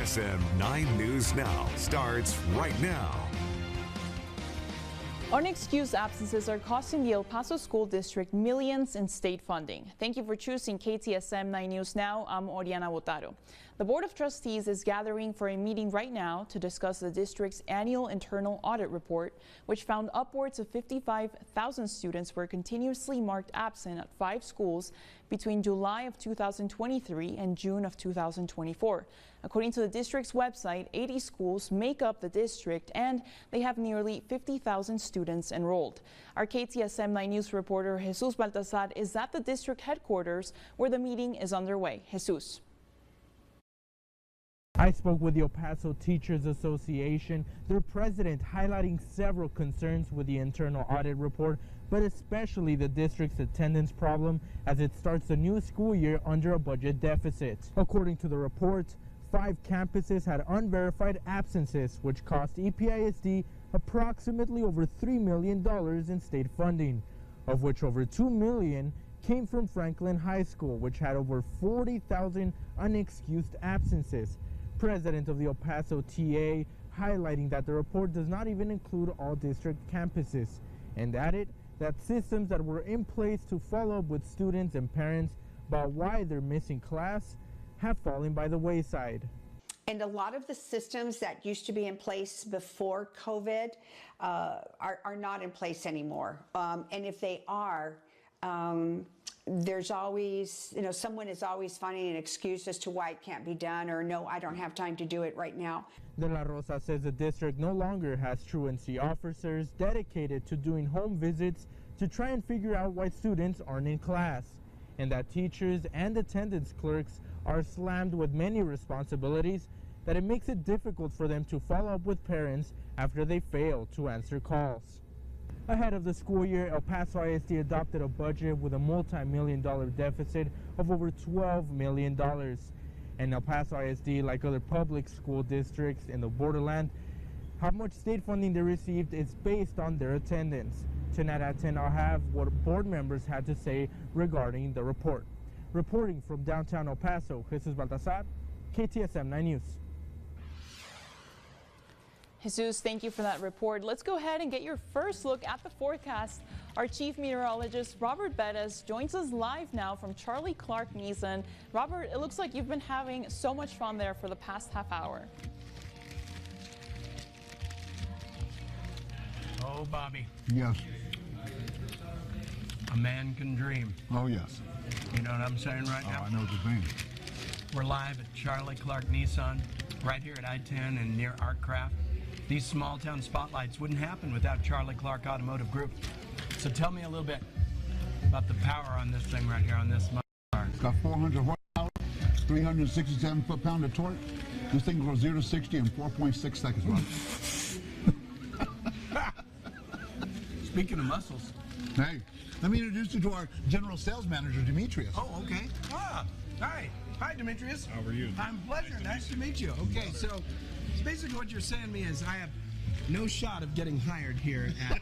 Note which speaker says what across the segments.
Speaker 1: KTSM 9 News Now starts right now.
Speaker 2: Unexcused absences are costing the El Paso School District millions in state funding. Thank you for choosing KTSM 9 News Now. I'm Oriana Botaro. The Board of Trustees is gathering for a meeting right now to discuss the district's annual internal audit report, which found upwards of 55,000 students were continuously marked absent at 5 schools between July of 2023 and June of 2024. According to the district's website, 80 schools make up the district and they have nearly 50,000 students enrolled. Our KTSM 9 News reporter Jesus Baltazar is at the district headquarters where the meeting is underway. Jesus.
Speaker 3: I spoke with the El Paso Teachers Association, their president highlighting several concerns with the internal audit report, but especially the district's attendance problem as it starts the new school year under a budget deficit. According to the report, 5 campuses had unverified absences, which cost EPISD approximately over $3 million in state funding, of which over $2 million came from Franklin High School, which had over 40,000 unexcused absences. President of the El Paso TA highlighting that the report does not even include all district campuses, and added that systems that were in place to follow up with students and parents about why they're missing class have fallen by the wayside.
Speaker 4: And a lot of the systems that used to be in place before COVID are not in place anymore. And if they are, there's always, someone is always finding an excuse as to why it can't be done, or no, I don't have time to do it right now.
Speaker 3: De La Rosa says the district no longer has truancy officers dedicated to doing home visits to try and figure out why students aren't in class, and that teachers and attendance clerks are slammed with many responsibilities that it makes it difficult for them to follow up with parents after they fail to answer calls. Ahead of the school year, El Paso ISD adopted a budget with a multi-million-dollar deficit of over $12 million. And El Paso ISD, like other public school districts in the borderland, how much state funding they received is based on their attendance. Tonight at 10, I'll have what board members had to say regarding the report. Reporting from downtown El Paso, Jesus Baltazar, KTSM 9 News.
Speaker 2: Jesus, thank you for that report. Let's go ahead and get your first look at the forecast. Our chief meteorologist, Robert Bettis, joins us live now from Charlie Clark Nissan. Robert, it looks like you've been having so much fun there for the past half hour.
Speaker 5: Oh, Bobby.
Speaker 6: Yes.
Speaker 5: A man can dream.
Speaker 6: Oh, yes.
Speaker 5: You know what I'm saying right now?
Speaker 6: I know what you're saying.
Speaker 5: We're live at Charlie Clark Nissan, right here at I-10 and near Artcraft. These small town spotlights wouldn't happen without Charlie Clark Automotive Group. So tell me a little bit about the power on this thing right here on this car.
Speaker 6: It's got 400 horsepower, 367 foot-pound of torque. This thing goes 0 to 60 in 4.6 seconds.
Speaker 5: Speaking of muscles.
Speaker 6: Hey, let me introduce you to our general sales manager, Demetrius.
Speaker 5: Oh, okay. Hi. Hi, Demetrius.
Speaker 7: How are you?
Speaker 5: I'm pleasure. Nice to meet you. Okay, so basically what you're saying to me is I have no shot of getting hired here at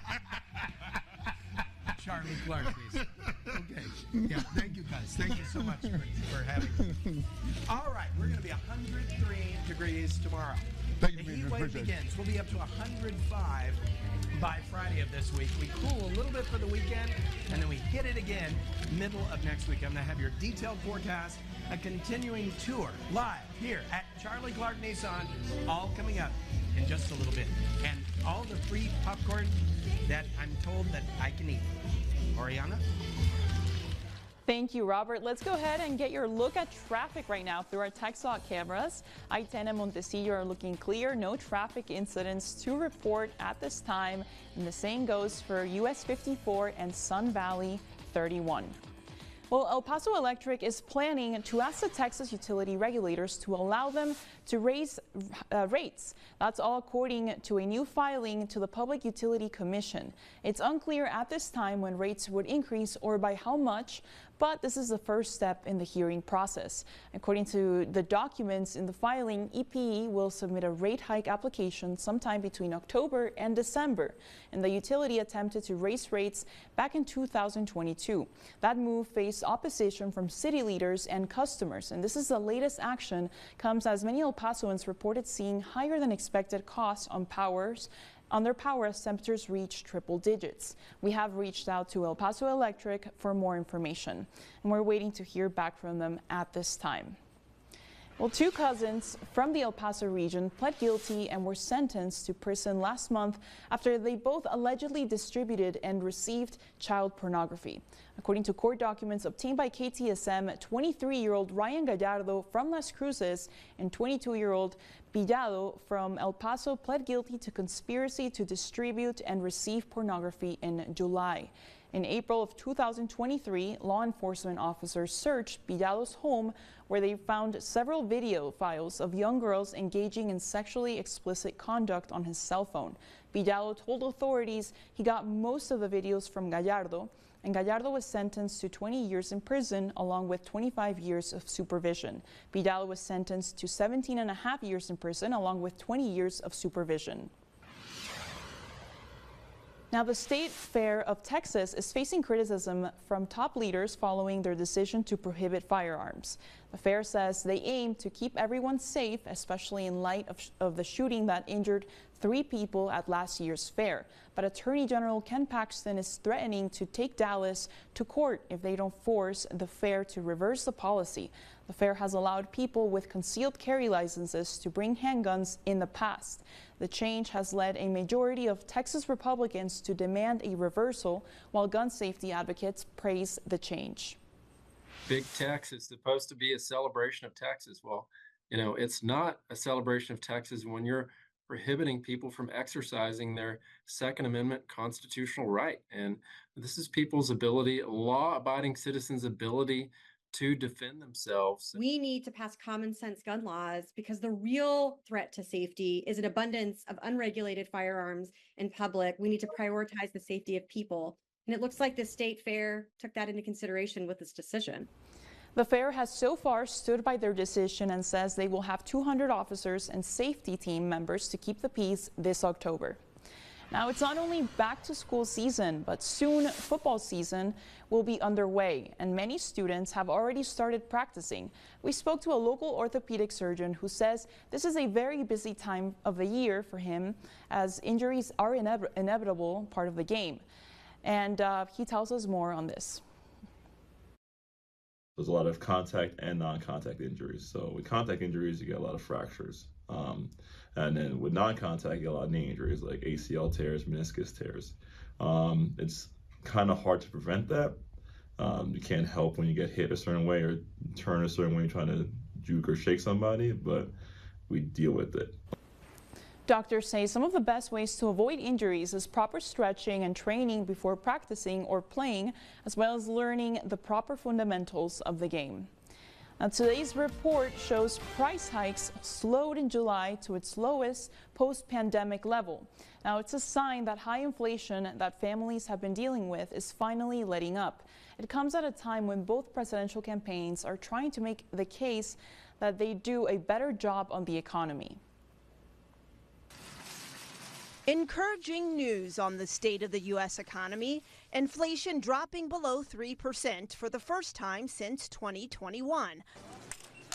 Speaker 5: Charlie Clark, please. Okay. Yeah, thank you guys. Thank you so much for having me. All right, we're going to be 103 degrees tomorrow.
Speaker 6: Thank you,
Speaker 5: the heat wave
Speaker 6: appreciate it.
Speaker 5: begins. We'll be up to 105 by Friday of this week. We cool a little bit for the weekend, and then we hit it again middle of next week. I'm going to have your detailed forecast, a continuing tour live here at Charlie Clark Nissan, all coming up in just a little bit. And all the free popcorn that I'm told that I can eat. Oriana?
Speaker 2: Thank you, Robert. Let's go ahead and get your look at traffic right now through our TechSought cameras. I-10 and Montecillo are looking clear. No traffic incidents to report at this time. And the same goes for US 54 and Sun Valley 31. Well, El Paso Electric is planning to ask the Texas utility regulators to allow them to raise rates. That's all according to a new filing to the Public Utility Commission. It's unclear at this time when rates would increase or by how much, But this is the first step in the hearing process. According to the documents in the filing, EPE will submit a rate hike application sometime between October and December. And the utility attempted to raise rates back in 2022. That move faced opposition from city leaders and customers. And this is the latest action, comes as many El Pasoans reported seeing higher than expected costs on their power as temperatures reach triple digits. We have reached out to El Paso Electric for more information, and we're waiting to hear back from them at this time. Well, two cousins from the El Paso region pled guilty and were sentenced to prison last month after they both allegedly distributed and received child pornography. According to court documents obtained by KTSM, 23-year-old Ryan Gallardo from Las Cruces and 22-year-old Pillado from El Paso pled guilty to conspiracy to distribute and receive pornography in July. In April of 2023, law enforcement officers searched Pillado's home, where they found several video files of young girls engaging in sexually explicit conduct on his cell phone. Pillado told authorities he got most of the videos from Gallardo, and Gallardo was sentenced to 20 years in prison along with 25 years of supervision. Pillado was sentenced to 17.5 years in prison along with 20 years of supervision. Now, the State Fair of Texas is facing criticism from top leaders following their decision to prohibit firearms. The fair says they aim to keep everyone safe, especially in light of the shooting that injured 3 people at last year's fair. But Attorney General Ken Paxton is threatening to take Dallas to court if they don't force the fair to reverse the policy. The fair has allowed people with concealed carry licenses to bring handguns in the past. The change has led a majority of Texas Republicans to demand a reversal, while gun safety advocates praise the change.
Speaker 7: Big Tex is supposed to be a celebration of Texas. Well, you know, it's not a celebration of Texas when you're prohibiting people from exercising their Second Amendment constitutional right. And this is people's ability, law-abiding citizens' ability to defend themselves.
Speaker 8: We need to pass common sense gun laws because the real threat to safety is an abundance of unregulated firearms in public. We need to prioritize the safety of people. And it looks like the state fair took that into consideration with this decision.
Speaker 2: The fair has so far stood by their decision and says they will have 200 officers and safety team members to keep the peace this October. Now, it's not only back to school season, but soon football season will be underway, and many students have already started practicing. We spoke to a local orthopedic surgeon who says this is a very busy time of the year for him, as injuries are inevitable part of the game. And he tells us more on this.
Speaker 9: There's a lot of contact and non-contact injuries. So with contact injuries, you get a lot of fractures. And then with non-contact, you get a lot of knee injuries like ACL tears, meniscus tears. It's kind of hard to prevent that. You can't help when you get hit a certain way or turn a certain way you're trying to juke or shake somebody, but we deal with it.
Speaker 2: Doctors say some of the best ways to avoid injuries is proper stretching and training before practicing or playing, as well as learning the proper fundamentals of the game. Now, today's report shows price hikes slowed in July to its lowest post-pandemic level. Now, it's a sign that high inflation that families have been dealing with is finally letting up. It comes at a time when both presidential campaigns are trying to make the case that they do a better job on the economy.
Speaker 10: Encouraging news on the state of the U.S. economy. Inflation dropping below 3% for the first time since 2021.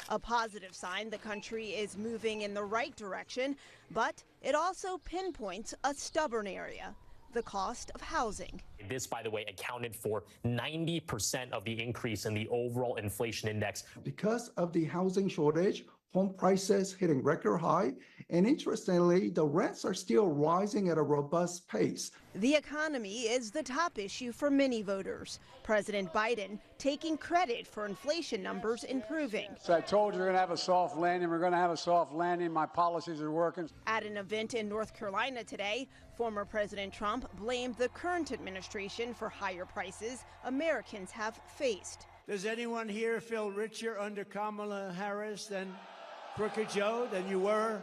Speaker 10: A positive sign the country is moving in the right direction, but it also pinpoints a stubborn area: the cost of housing.
Speaker 11: This, by the way, accounted for 90% of the increase in the overall inflation index.
Speaker 12: Because of the housing shortage, home prices hitting record high, and interestingly, the rents are still rising at a robust pace.
Speaker 10: The economy is the top issue for many voters. President Biden taking credit for inflation numbers improving.
Speaker 13: So I told you we're going to have a soft landing. We're going to have a soft landing. My policies are working.
Speaker 10: At an event in North Carolina today, former President Trump blamed the current administration for higher prices Americans have faced.
Speaker 14: Does anyone here feel richer under Kamala Harris than Crooked Joe than you were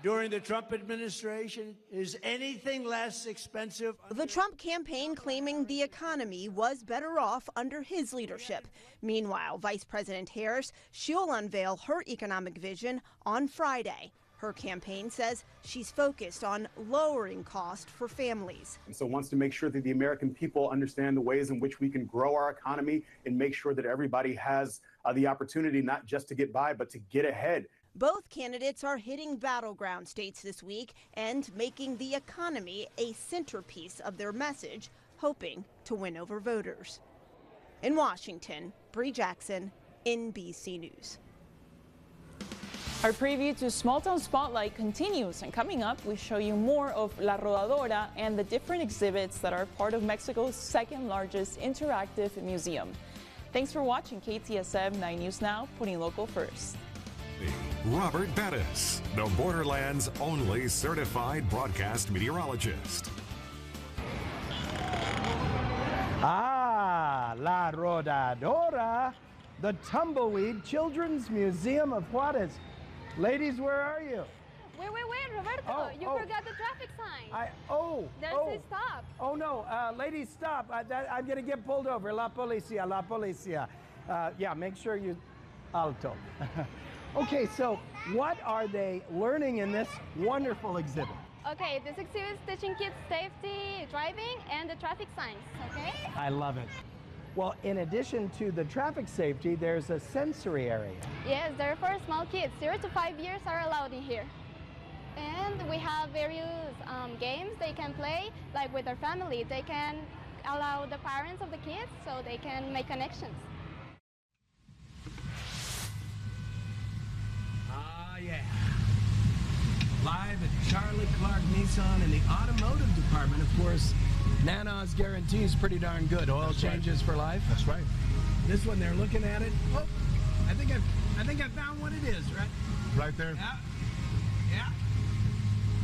Speaker 14: during the Trump administration is anything less expensive.
Speaker 10: The Trump campaign claiming the economy was better off under his leadership. Meanwhile, Vice President Harris, she'll unveil her economic vision on Friday. Her campaign says she's focused on lowering cost for families.
Speaker 15: And so wants to make sure that the American people understand the ways in which we can grow our economy and make sure that everybody has the opportunity not just to get by, but to get ahead.
Speaker 10: Both candidates are hitting battleground states this week and making the economy a centerpiece of their message, hoping to win over voters. In Washington, Bree Jackson, NBC News.
Speaker 2: Our preview to Small Town Spotlight continues, and coming up, we show you more of La Rodadora and the different exhibits that are part of Mexico's second largest interactive museum. Thanks for watching KTSM 9 News Now, putting local first.
Speaker 1: Robert Bettis, the Borderlands' only certified broadcast meteorologist.
Speaker 16: Ah, La Rodadora, the Tumbleweed Children's Museum of Juárez. Ladies, where are you?
Speaker 17: Wait, Roberto, you forgot the traffic sign. There's a stop.
Speaker 16: Oh no, ladies, stop. I'm gonna get pulled over. La policía, la policía. Yeah, make sure you alto. Okay, so what are they learning in this wonderful exhibit?
Speaker 17: Okay, this exhibit is teaching kids safety, driving, and the traffic signs, okay?
Speaker 16: I love it. Well, in addition to the traffic safety, there's a sensory area.
Speaker 17: Yes, they're for small kids. 0 to 5 years are allowed in here. And we have various games they can play, like with their family. They can allow the parents of the kids so they can make connections.
Speaker 5: Yeah. Live at Charlie Clark Nissan in the automotive department. Of course, Nana's guarantee is pretty darn good. Oil changes for life.
Speaker 6: That's right.
Speaker 5: This one, they're looking at it. Oh, I think I found what it is, right?
Speaker 6: Right there.
Speaker 5: Yeah.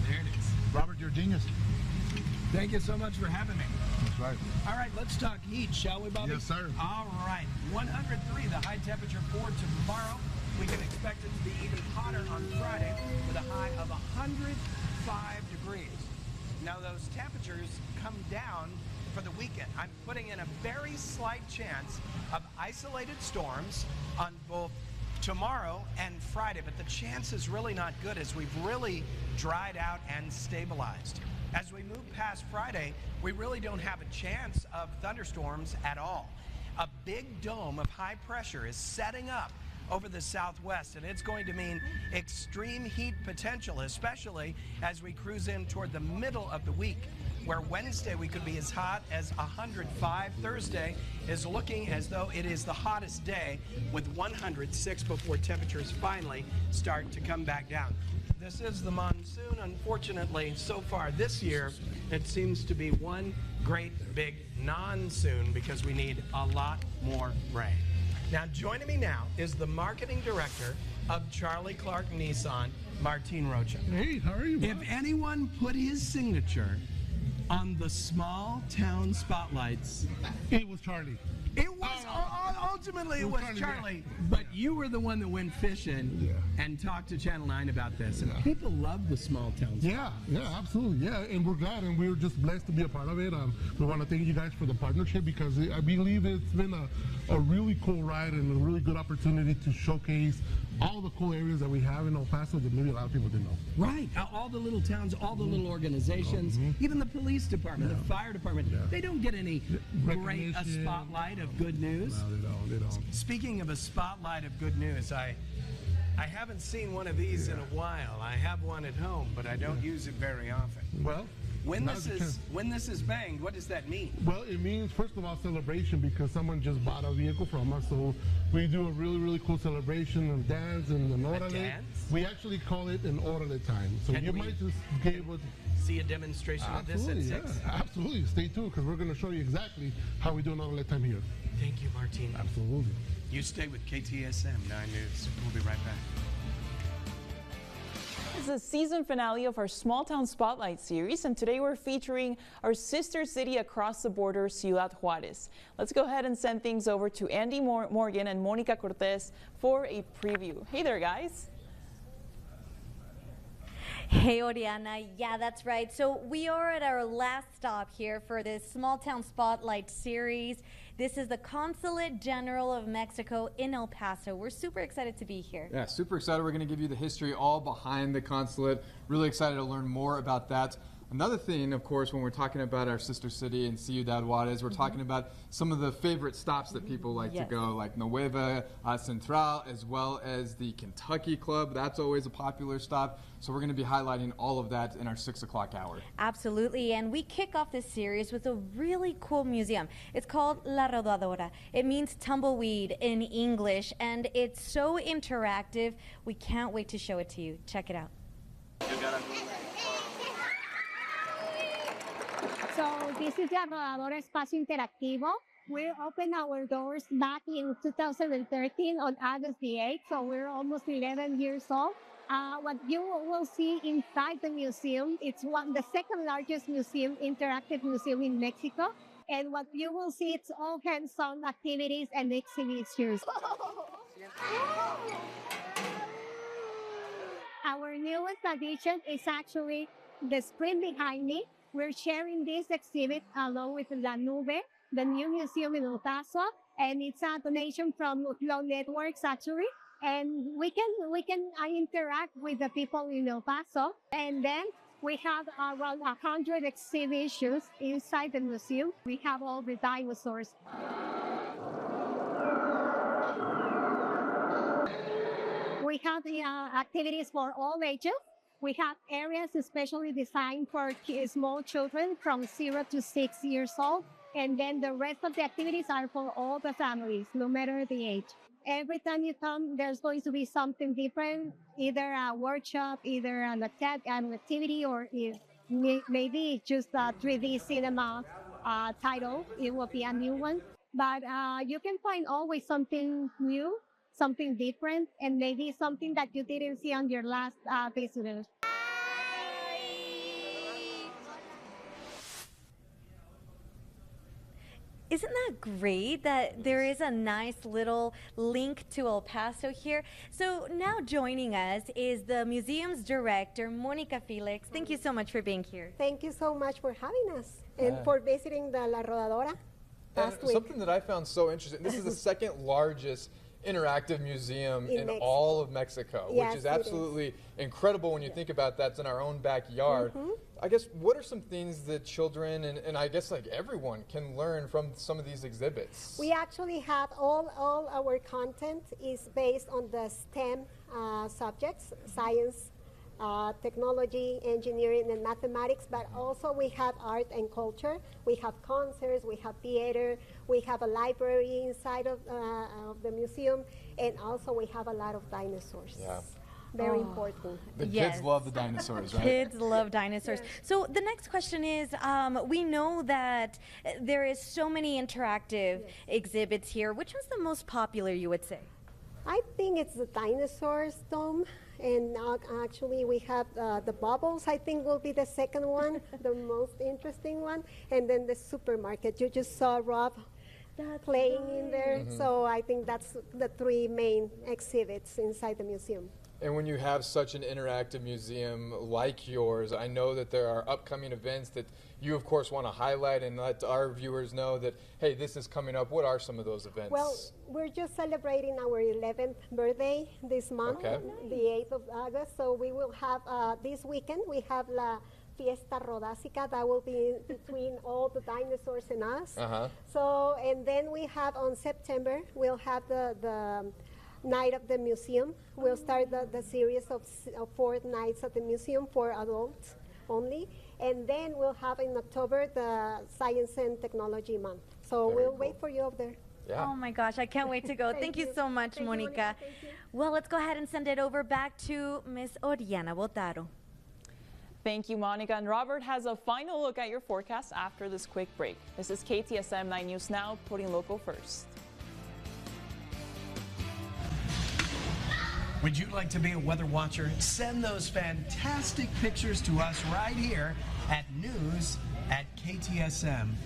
Speaker 5: There it is.
Speaker 6: Robert, you're a genius.
Speaker 5: Thank you so much for having me.
Speaker 6: That's right.
Speaker 5: All right, let's talk heat, shall we, Bobby?
Speaker 6: Yes, sir.
Speaker 5: All right. 103, the high temperature for tomorrow. We can expect it to be even hotter on Friday with a high of 105 degrees. Now, those temperatures come down for the weekend. I'm putting in a very slight chance of isolated storms on both tomorrow and Friday, but the chance is really not good as we've really dried out and stabilized. As we move past Friday, we really don't have a chance of thunderstorms at all. A big dome of high pressure is setting up over the southwest, and it's going to mean extreme heat potential, especially as we cruise in toward the middle of the week, where Wednesday we could be as hot as 105. Thursday is looking as though it is the hottest day with 106 before temperatures finally start to come back down. This is the monsoon. Unfortunately, so far this year, it seems to be one great big non-soon because we need a lot more rain. Now, joining me now is the marketing director of Charlie Clark Nissan, Martin Rocha.
Speaker 6: Hey, how are you?
Speaker 5: If anyone put his signature on the small town spotlights,
Speaker 6: it was Charlie.
Speaker 5: It was ultimately it was Charlie, but you were the one that went fishing and talked to Channel 9 about this, and people love the small town spotlights.
Speaker 6: Yeah, absolutely. Yeah, and we're glad, and we're just blessed to be a part of it. We want to thank you guys for the partnership because I believe it's been a really cool ride and a really good opportunity to showcase all the cool areas that we have in El Paso that maybe a lot of people didn't know.
Speaker 5: Right. All the little towns, all the little organizations, even the police department, the fire department, they don't get any great spotlight of good news.
Speaker 6: No, they don't.
Speaker 5: Speaking of a spotlight of good news, I haven't seen one of these in a while. I have one at home, but I don't use it very often.
Speaker 6: Well,
Speaker 5: when this is banged, what does that mean?
Speaker 6: Well, it means, first of all, celebration because someone just bought a vehicle from us. So we do a really, really cool celebration and dance and an orale. We actually call it an orale time. So you might just be able to
Speaker 5: see a demonstration of this at 6?
Speaker 6: Yeah, absolutely. Stay tuned because we're going to show you exactly how we do an orale time here.
Speaker 5: Thank you, Martin.
Speaker 6: Absolutely.
Speaker 5: You stay with KTSM 9 News. We'll be right back.
Speaker 2: This is the season finale of our Small Town Spotlight series, and today we're featuring our sister city across the border, Ciudad Juárez. Let's go ahead and send things over to Andy Morgan and Monica Cortez for a preview. Hey there, guys.
Speaker 18: Hey, Oriana. Yeah, that's right. So we are at our last stop here for this Small Town Spotlight series. This is the Consulate General of Mexico in El Paso. We're super excited to be here.
Speaker 19: Yeah, super excited. We're going to give you the history all behind the consulate. Really excited to learn more about that. Another thing, of course, when we're talking about our sister city in Ciudad, Juárez, we're talking about some of the favorite stops that people like to go, like Nueva Central, as well as the Kentucky Club. That's always a popular stop. So we're going to be highlighting all of that in our 6 o'clock hour.
Speaker 18: Absolutely, and we kick off this series with a really cool museum. It's called La Rodadora. It means tumbleweed in English, and it's so interactive. We can't wait to show it to you. Check it out.
Speaker 20: So this is La Rodadora Espacio Interactivo. We opened our doors back in 2013 on August the 8th, so we're almost 11 years old. What you will see inside the museum, it's the second largest museum, interactive museum in Mexico. And what you will see, it's all hands-on activities and exhibitions. Our newest addition is actually the screen behind me. We're sharing this exhibit along with La Nube, the new museum in El Paso, and it's a donation from Flow Networks actually. And we can interact with the people in El Paso. And then we have around 100 exhibitions inside the museum. We have all the dinosaurs. We have the activities for all ages. We have areas especially designed for small children from 0 to 6 years old. And then the rest of the activities are for all the families, no matter the age. Every time you come, there's going to be something different, either a workshop, either an activity, or maybe just a 3D cinema title. It will be a new one. But you can find always something new, something different, and maybe something that you didn't see on your last visitors.
Speaker 18: Isn't that great that there is a nice little link to El Paso here? So now joining us is the museum's director, Monica Felix. Thank you so much for being here.
Speaker 21: Thank you so much for having us and for visiting the La Rodadora last week.
Speaker 19: Something that I found so interesting, this is the second largest interactive museum in all of Mexico, which is absolutely incredible when you think about that. It's in our own backyard. I guess, what are some things that children and I guess like everyone can learn from some of these exhibits?
Speaker 21: We actually have all our content is based on the STEM subjects, science, technology, engineering, and mathematics, but also we have art and culture. We have concerts, we have theater, we have a library inside of the museum, and also we have a lot of dinosaurs.
Speaker 19: Yeah.
Speaker 21: Very important.
Speaker 19: The kids love the dinosaurs, right?
Speaker 18: Kids love dinosaurs. So the next question is, we know that there is so many interactive exhibits here. Which one's the most popular, you would say?
Speaker 21: I think it's the dinosaurs dome. And actually we have the bubbles, I think will be the second one, the most interesting one. And then the supermarket. You just saw Rob playing in there. So I think that's the three main exhibits inside the museum.
Speaker 19: And when you have such an interactive museum like yours, I know that there are upcoming events that you, of course, want to highlight and let our viewers know that, hey, this is coming up. What are some of those events?
Speaker 21: Well, we're just celebrating our 11th birthday this month, the 8th of August. So we will have, this weekend, we have La Fiesta Rodásica. That will be between all the dinosaurs and us. So, and then we have on September, we'll have the Night of the Museum. We'll start the series of 4 nights at the museum for adults only. And then we'll have in October the Science and Technology Month. So we'll wait for you up there.
Speaker 19: Yeah.
Speaker 18: Oh my gosh, I can't wait to go. Thank you so much, Monica. Well, let's go ahead and send it over back to Miss Oriana Botaro.
Speaker 2: Thank you, Monica. And Robert has a final look at your forecast after this quick break. This is KTSM 9 News Now, putting local first.
Speaker 5: Would you like to be a weather watcher? Send those fantastic pictures to us right here at news@ktsm.com.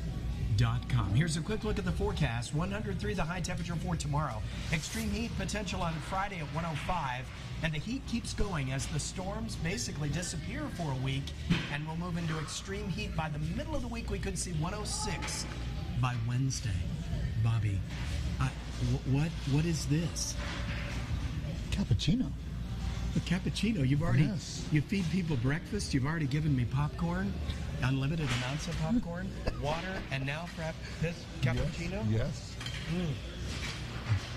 Speaker 5: Here's a quick look at the forecast. 103 the high temperature for tomorrow. Extreme heat potential on Friday at 105. And the heat keeps going as the storms basically disappear for a week. And we'll move into extreme heat by the middle of the week. We could see 106 by Wednesday. Bobby, what is this?
Speaker 4: Cappuccino.
Speaker 5: A cappuccino. You've already you feed people breakfast. You've already given me popcorn. Unlimited amounts of popcorn, water, and now perhaps this cappuccino?
Speaker 4: Yes.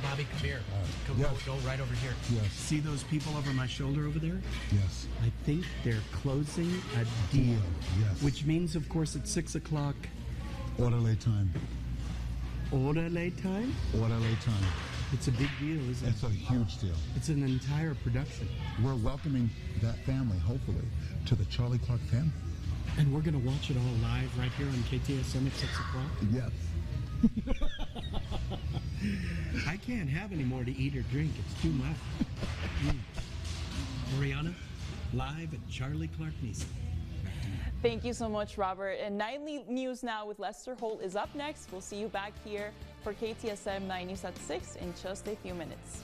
Speaker 5: Bobby, come here. Go right over here.
Speaker 4: Yes.
Speaker 5: See those people over my shoulder over there?
Speaker 4: Yes.
Speaker 5: I think they're closing a deal.
Speaker 4: Yes.
Speaker 5: Which means, of course, at 6 o'clock.
Speaker 4: Orderly time.
Speaker 5: Orderly time?
Speaker 4: Orderly time.
Speaker 5: It's a big deal, isn't it?
Speaker 4: It's a huge deal.
Speaker 5: It's an entire production.
Speaker 4: We're welcoming that family, hopefully, to the Charlie Clark family.
Speaker 5: And we're going to watch it all live right here on KTSM at 6 o'clock?
Speaker 4: Yes.
Speaker 5: I can't have any more to eat or drink. It's too much. Mariana, live at Charlie Clark Nissan.
Speaker 2: Thank you so much, Robert. And Nightly News Now with Lester Holt is up next. We'll see you back here for KTSM 9 News at 6 in just a few minutes.